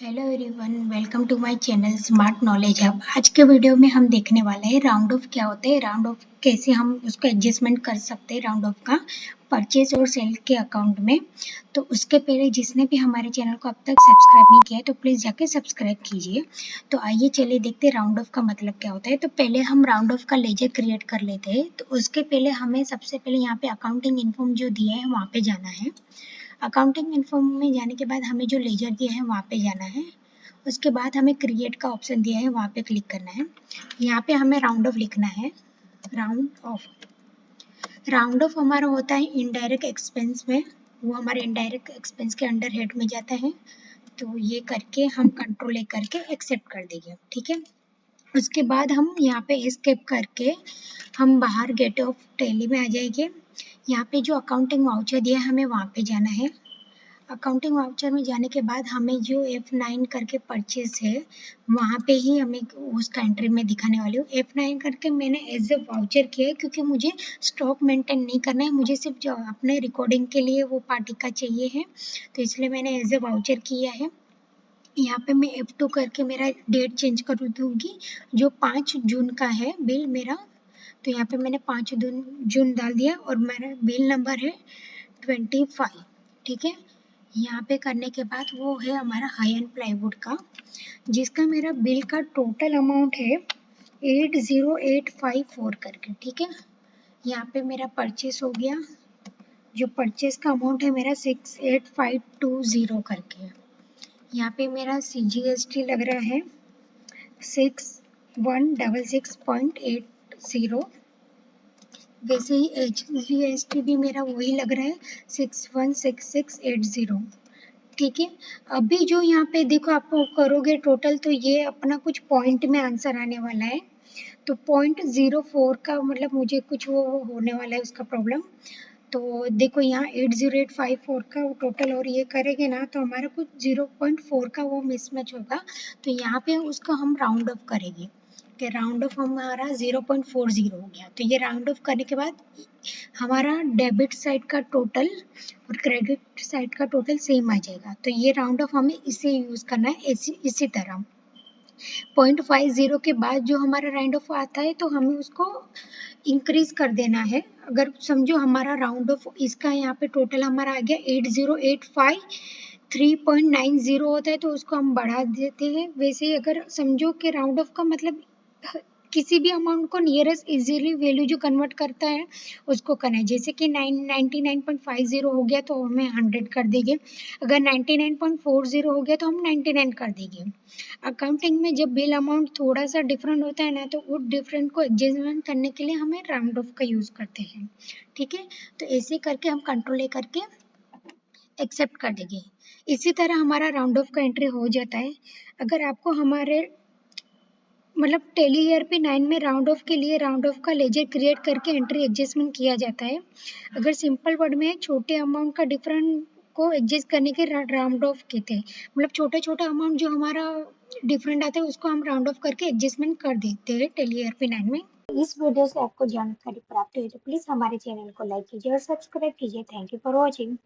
Hello everyone, welcome to my channel smart knowledge hub. आज के video में हम देखने वाले हैं राउंड ऑफ क्या होता है, राउंड ऑफ कैसे हम उसको एडजस्टमेंट कर सकते हैं राउंड ऑफ का परचेज और सेल के अकाउंट में। तो उसके पहले जिसने भी हमारे चैनल को अब तक सब्सक्राइब नहीं किया है तो प्लीज़ जाके सब्सक्राइब कीजिए। तो आइए चलिए देखते हैं राउंड ऑफ का मतलब क्या होता है। तो पहले हम राउंड ऑफ का लेजर क्रिएट कर लेते हैं। तो उसके पहले हमें सबसे पहले यहाँ पे अकाउंटिंग इन्फॉर्म जो दिया है वहाँ पे जाना है। अकाउंटिंग इन्फॉर्म में जाने के बाद हमें जो लेजर दिया है वहाँ पे जाना है। उसके बाद हमें क्रिएट का ऑप्शन दिया है, वहाँ पे क्लिक करना है। यहाँ पे हमें राउंड ऑफ लिखना है। राउंड ऑफ, राउंड ऑफ हमारा होता है इनडायरेक्ट एक्सपेंस में, वो हमारे इनडायरेक्ट एक्सपेंस के अंडर हेड में जाता है। तो ये करके हम कंट्रोल ए करके एक्सेप्ट कर देंगे, ठीक है। उसके बाद हम यहाँ पे एस्केप करके हम बाहर गेट ऑफ टैली में आ जाएंगे। यहाँ पे जो अकाउंटिंग वाउचर दिया है हमें वहाँ पे जाना है। अकाउंटिंग वाउचर में जाने के बाद हमें जो F9 करके परचेज है वहाँ पे ही हमें उसका एंट्री में दिखाने वाली हूँ। F9 करके मैंने एज ए वाउचर किया है क्योंकि मुझे स्टॉक मेंटेन नहीं करना है, मुझे सिर्फ जो अपने रिकॉर्डिंग के लिए वो पार्टी का चाहिए है, तो इसलिए मैंने एज ए वाउचर किया है। यहाँ पे मैं F2 करके मेरा डेट चेंज कर दूँगी, जो 5 जून का है बिल मेरा। तो यहाँ पे मैंने 5 जून डाल दिया और मेरा बिल नंबर है 25, ठीक है। यहाँ पे करने के बाद वो है हमारा हाई एंड प्लाईवुड का, जिसका मेरा बिल का टोटल अमाउंट है 80854 करके, ठीक है। यहाँ पे मेरा परचेस हो गया, जो परचेस का अमाउंट है मेरा 68520 करके। यहाँ पे मेरा CGST लग रहा है 6166.80। वैसे ही HGST भी मेरा वही लग रहा है 616680, ठीक है। अभी जो यहाँ पे देखो आप करोगे टोटल, तो ये अपना कुछ पॉइंट में आंसर आने वाला है। तो 0.04 का मतलब मुझे कुछ वो होने वाला है उसका प्रॉब्लम। तो देखो यहाँ 80854 का टोटल और ये करेंगे ना तो हमारा कुछ 0.4 का वो मिसमैच होगा। तो यहाँ पे उसका हम राउंड ऑफ करेंगे कि राउंड ऑफ हमारा 0.40 हो गया। तो ये राउंड ऑफ करने के बाद हमारा डेबिट साइड का टोटल और क्रेडिट साइड का टोटल सेम आ जाएगा। तो ये राउंड ऑफ हमें इसे यूज़ करना है इसी तरह। 0.50 के बाद जो हमारा राउंड ऑफ आता है तो हमें उसको इंक्रीज कर देना है। अगर समझो हमारा राउंड ऑफ इसका यहाँ पे टोटल हमारा आ गया 80853.90 होता है, तो उसको हम बढ़ा देते हैं। वैसे ही अगर समझो कि राउंड ऑफ का मतलब किसी भी अमाउंट को नियरेस्ट इजीली वैल्यू जो कन्वर्ट करता है उसको करना है। जैसे कि 99.50 हो गया तो हमें 100 कर देंगे, अगर 99.40 हो गया तो हम 99 कर देंगे। अकाउंटिंग में जब बिल अमाउंट थोड़ा सा डिफरेंट होता है ना, तो उस डिफरेंट को एडजस्टमेंट करने के लिए हमें राउंड ऑफ का यूज़ करते हैं, ठीक है। तो ऐसे करके हम कंट्रोल ए करके एक्सेप्ट कर देंगे। इसी तरह हमारा राउंड ऑफ का एंट्री हो जाता है। अगर आपको हमारे मतलब टेली ERP 9 में राउंड ऑफ के लिए राउंड ऑफ का लेजर क्रिएट करके एंट्री एडजस्टमेंट किया जाता है। अगर सिंपल वर्ड में छोटे अमाउंट का डिफरेंट को एडजस्ट करने के राउंड ऑफ कहते हैं। मतलब छोटे छोटे अमाउंट जो हमारा डिफरेंट आता है उसको हम राउंड ऑफ करके एडजस्टमेंट कर देते हैं टेली ERP 9 में। इस वीडियो से आपको जानकारी प्राप्त हुई तो प्लीज़ हमारे चैनल को लाइक कीजिए और सब्सक्राइब कीजिए। Thank you for watching.